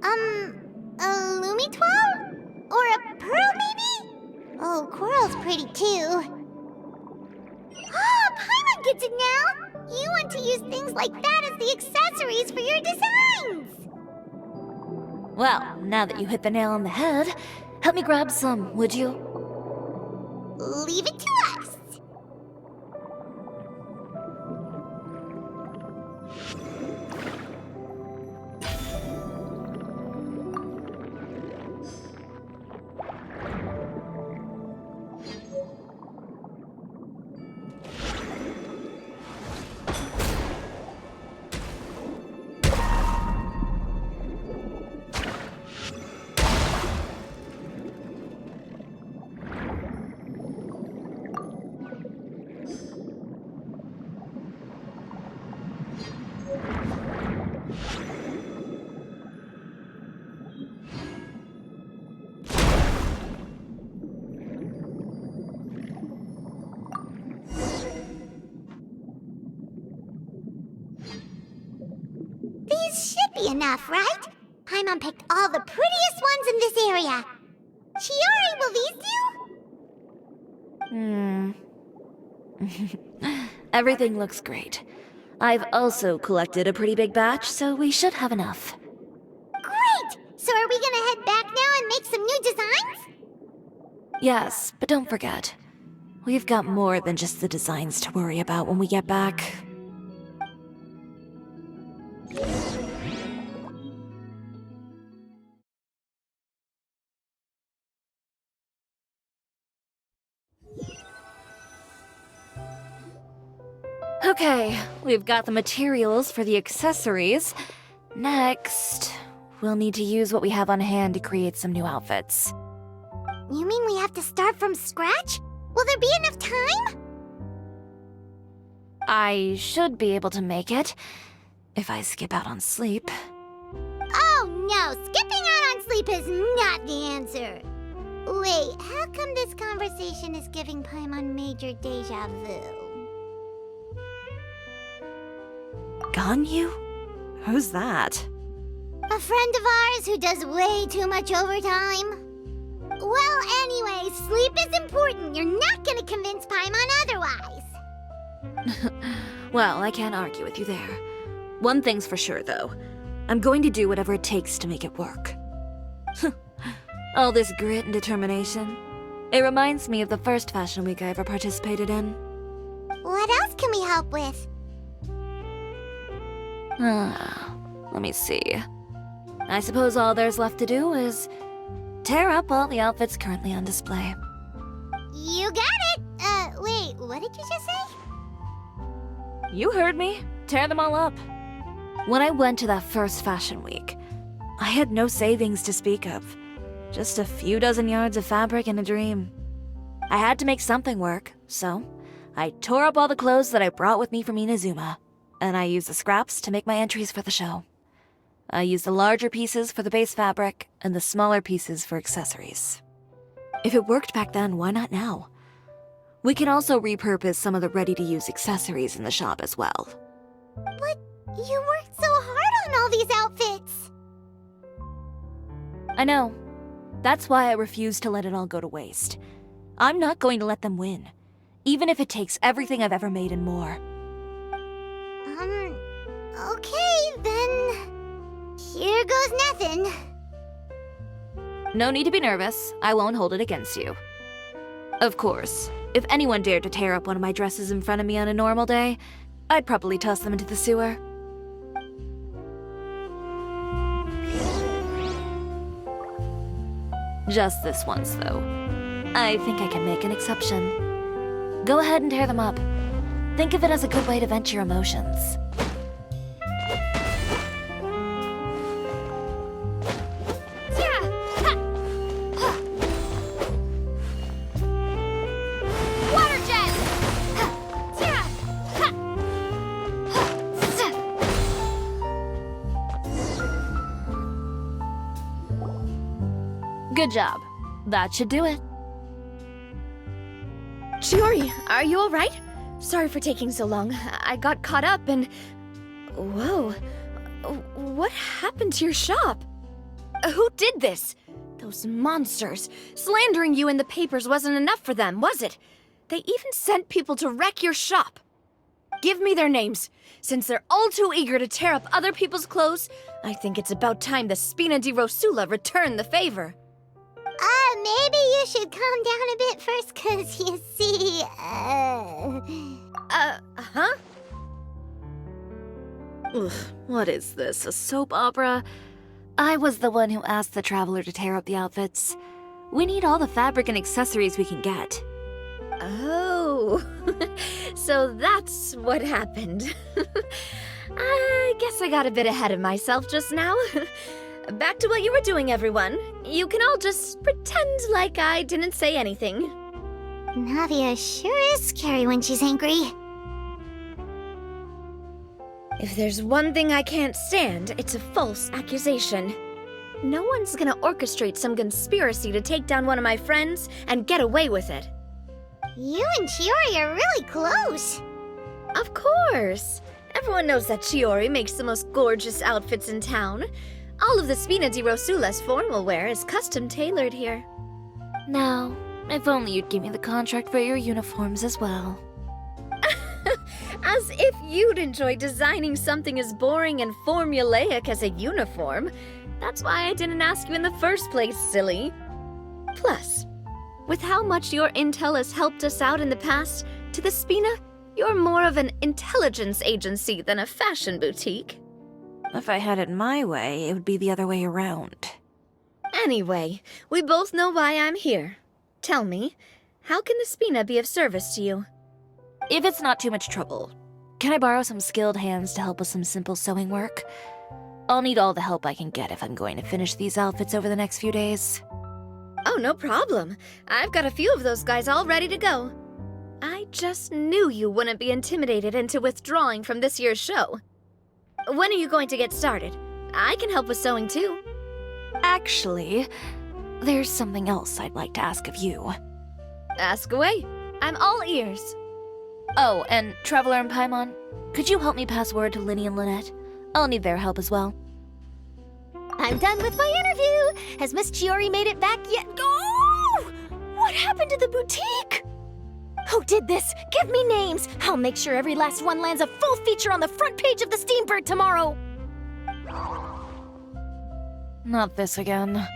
A Lumitoile? Or a pearl, maybe? Oh, coral's pretty too. Oh, Paimon gets it now! You want to use things like that as the accessories for your designs! Well, now that you hit the nail on the head, help me grab some, would you? Leave it to us! These should be enough, right? Paimon picked all the prettiest ones in this area. Chiori, will these do? Everything looks great. I've also collected a pretty big batch, so we should have enough. Great! So are we gonna head back now and make some new designs? Yes, but don't forget, we've got more than just the designs to worry about when we get back. Okay, we've got the materials for the accessories. Next, we'll need to use what we have on hand to create some new outfits. You mean we have to start from scratch? Will there be enough time? I should be able to make it, if I skip out on sleep. Oh no, skipping out on sleep is not the answer. Wait, how come this conversation is giving Paimon major deja vu? Ganyu? Who's that? A friend of ours who does way too much overtime. Well, anyway, sleep is important. You're not gonna convince Paimon otherwise. Well, I can't argue with you there. One thing's for sure, though. I'm going to do whatever it takes to make it work. All this grit and determination. It reminds me of the first fashion week I ever participated in. What else can we help with? Let me see. I suppose all there's left to do is tear up all the outfits currently on display. You got it! Wait, what did you just say? You heard me. Tear them all up. When I went to that first fashion week, I had no savings to speak of. Just a few dozen yards of fabric and a dream. I had to make something work, so I tore up all the clothes that I brought with me from Inazuma, and I used the scraps to make my entries for the show. I used the larger pieces for the base fabric, and the smaller pieces for accessories. If it worked back then, why not now? We can also repurpose some of the ready-to-use accessories in the shop as well. But you worked so hard on all these outfits! I know. That's why I refuse to let it all go to waste. I'm not going to let them win, even if it takes everything I've ever made and more. Okay, then... here goes nothing. No need to be nervous. I won't hold it against you. Of course, if anyone dared to tear up one of my dresses in front of me on a normal day, I'd probably toss them into the sewer. Just this once, though. I think I can make an exception. Go ahead and tear them up. Think of it as a good way to vent your emotions. Good job. That should do it. Chiori, are you alright? Sorry for taking so long. I got caught up and... Whoa. What happened to your shop? Who did this? Those monsters. Slandering you in the papers wasn't enough for them, was it? They even sent people to wreck your shop. Give me their names. Since they're all too eager to tear up other people's clothes, I think it's about time the Spina di Rosula return the favor. Maybe you should calm down a bit first, 'cause you see, Huh? Ugh, what is this, a soap opera? I was the one who asked the traveler to tear up the outfits. We need all the fabric and accessories we can get. Oh, so that's what happened. I guess I got a bit ahead of myself just now. Back to what you were doing, everyone. You can all just pretend like I didn't say anything. Navia sure is scary when she's angry. If there's one thing I can't stand, it's a false accusation. No one's gonna orchestrate some conspiracy to take down one of my friends and get away with it. You and Chiori are really close. Of course! Everyone knows that Chiori makes the most gorgeous outfits in town. All of the Spina di Rosula's formal wear is custom tailored here. Now, if only you'd give me the contract for your uniforms as well. As if you'd enjoy designing something as boring and formulaic as a uniform. That's why I didn't ask you in the first place, silly. Plus, with how much your intel has helped us out in the past, to the Spina, you're more of an intelligence agency than a fashion boutique. If I had it my way, it would be the other way around. Anyway, we both know why I'm here. Tell me, how can the Spina be of service to you? If it's not too much trouble, can I borrow some skilled hands to help with some simple sewing work? I'll need all the help I can get if I'm going to finish these outfits over the next few days. Oh, no problem. I've got a few of those guys all ready to go. I just knew you wouldn't be intimidated into withdrawing from this year's show. When are you going to get started? I can help with sewing too. Actually, there's something else I'd like to ask of you. Ask away. I'm all ears. Oh, and Traveler and Paimon, could you help me pass word to Linny and Lynette? I'll need their help as well. I'm done with my interview. Has Miss Chiori made it back yet? Oh! What happened to the boutique? Who did this? Give me names. I'll make sure every last one lands a full feature on the front page of the Steambird tomorrow. Not this again.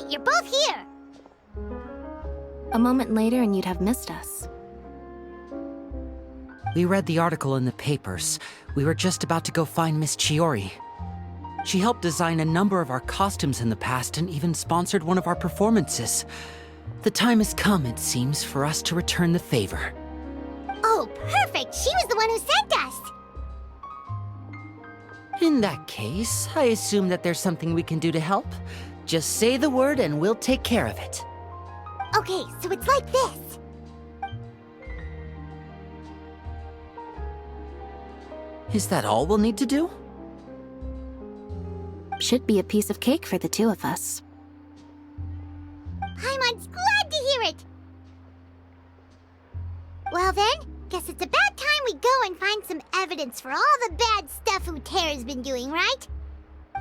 You're both here! A moment later and you'd have missed us. We read the article in the papers. We were just about to go find Miss Chiori. She helped design a number of our costumes in the past and even sponsored one of our performances. The time has come, it seems, for us to return the favor. Oh, perfect! She was the one who sent us! In that case, I assume that there's something we can do to help. Just say the word and we'll take care of it. Okay, so it's like this. Is that all we'll need to do? Should be a piece of cake for the two of us. Paimon's glad to hear it! Well then, guess it's about time we go and find some evidence for all the bad stuff Utera's been doing, right?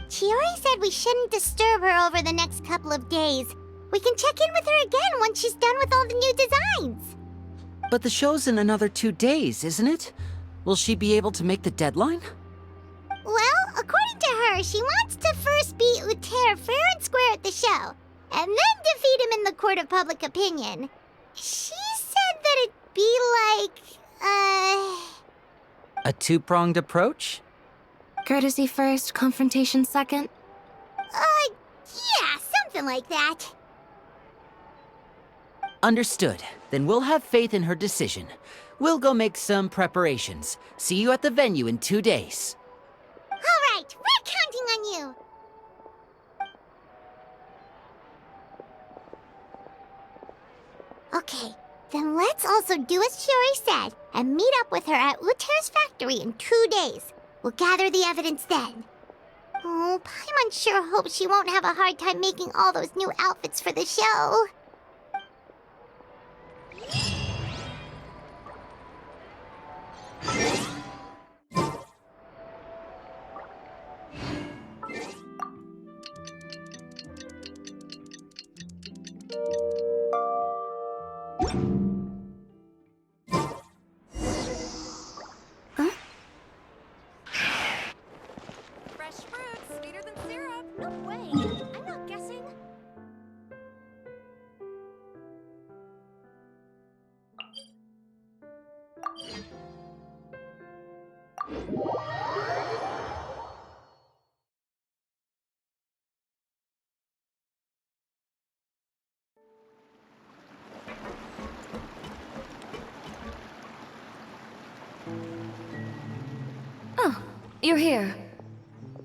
Chiori said we shouldn't disturb her over the next couple of days. We can check in with her again once she's done with all the new designs. But the show's in another 2 days, isn't it? Will she be able to make the deadline? Well, according to her, she wants to first beat Uter fair and square at the show, and then defeat him in the court of public opinion. She said that it'd be like, A two-pronged approach? Courtesy first, confrontation second? yeah, something like that. Understood. Then we'll have faith in her decision. We'll go make some preparations. See you at the venue in 2 days. All right, we're counting on you. Okay, then let's also do as Chiori said and meet up with her at Uter's factory in 2 days. We'll gather the evidence then. Oh, Paimon sure hopes she won't have a hard time making all those new outfits for the show. Fresh fruit, sweeter than syrup. No way. I'm not guessing. Oh, you're here.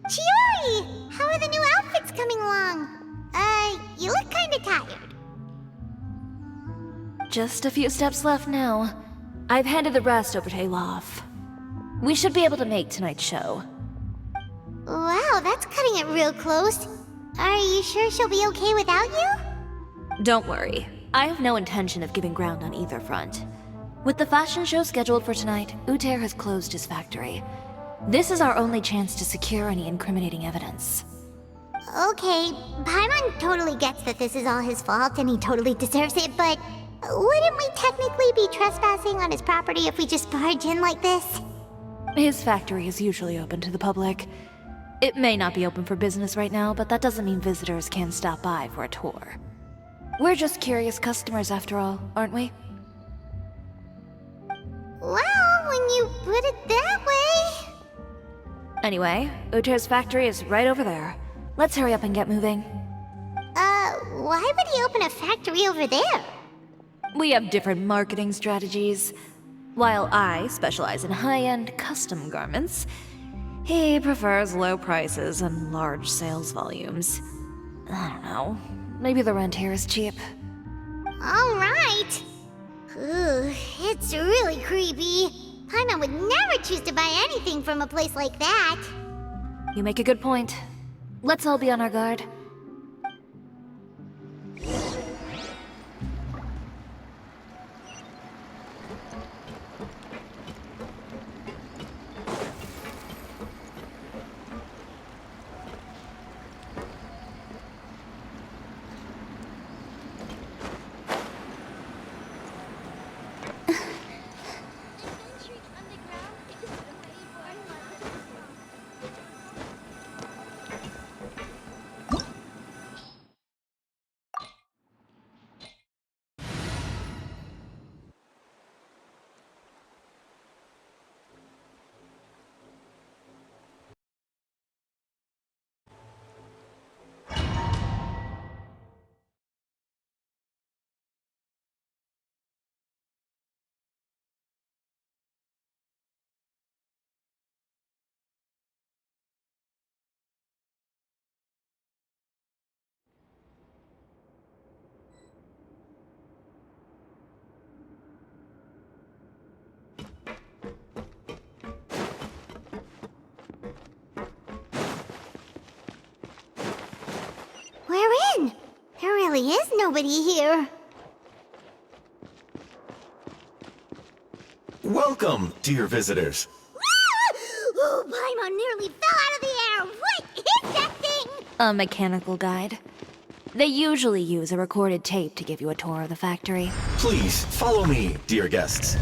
Chiori! How are the new outfits coming along? You look kinda tired. Just a few steps left now. I've handed the rest over to Alof. We should be able to make tonight's show. Wow, that's cutting it real close. Are you sure she'll be okay without you? Don't worry. I have no intention of giving ground on either front. With the fashion show scheduled for tonight, Uter has closed his factory. This is our only chance to secure any incriminating evidence. Okay, Paimon totally gets that this is all his fault and he totally deserves it, but wouldn't we technically be trespassing on his property if we just barge in like this? His factory is usually open to the public. It may not be open for business right now, but that doesn't mean visitors can't stop by for a tour. We're just curious customers after all, aren't we? Well, when you put it that way... Anyway, Uter's factory is right over there. Let's hurry up and get moving. Why would he open a factory over there? We have different marketing strategies. While I specialize in high-end custom garments, he prefers low prices and large sales volumes. I don't know. Maybe the rent here is cheap. All right. Ooh, it's really creepy. Paimon would never choose to buy anything from a place like that. You make a good point. Let's all be on our guard. We're in. There really is nobody here. Welcome, dear visitors. Oh, Paimon nearly fell out of the air. What is that thing? A mechanical guide. They usually use a recorded tape to give you a tour of the factory. Please follow me, dear guests.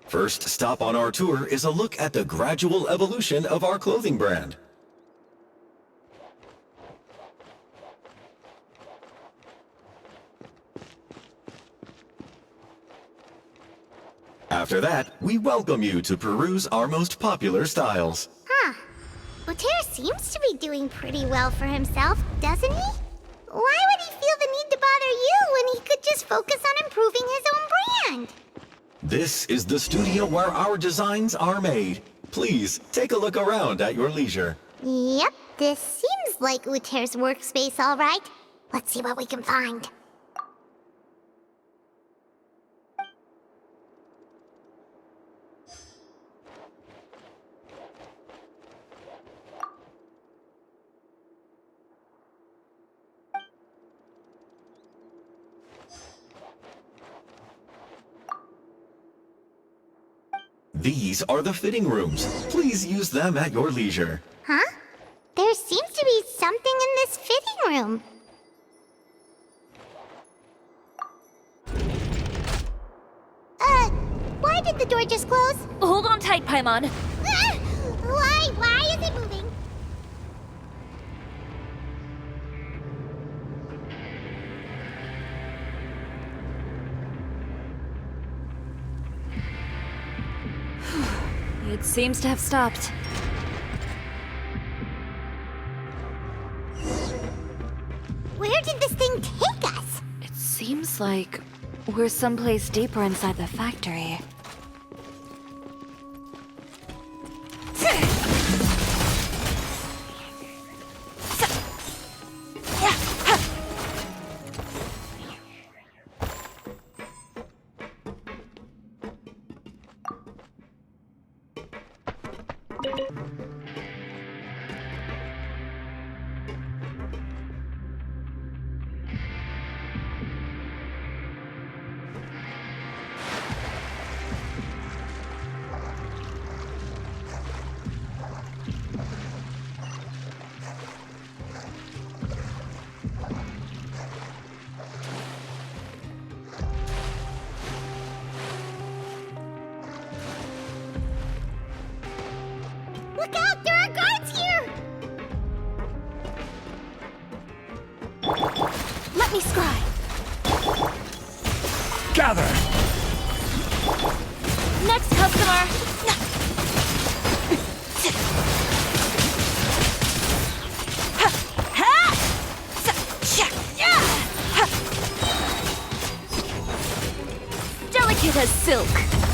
First stop on our tour is a look at the gradual evolution of our clothing brand. After that, we welcome you to peruse our most popular styles. Huh. Uter seems to be doing pretty well for himself, doesn't he? Why would he feel the need to bother you when he could just focus on improving his own brand? This is the studio where our designs are made. Please, take a look around at your leisure. Yep, this seems like Uter's workspace, all right. Let's see what we can find. These are the fitting rooms. Please use them at your leisure. Huh? There seems to be something in this fitting room. Why did the door just close? Hold on tight, Paimon. Ah! Why is it moving? It seems to have stopped. Where did this thing take us? It seems like we're someplace deeper inside the factory. Look out! There are guards here! Let me scry. Gather! Next customer. Delicate as silk.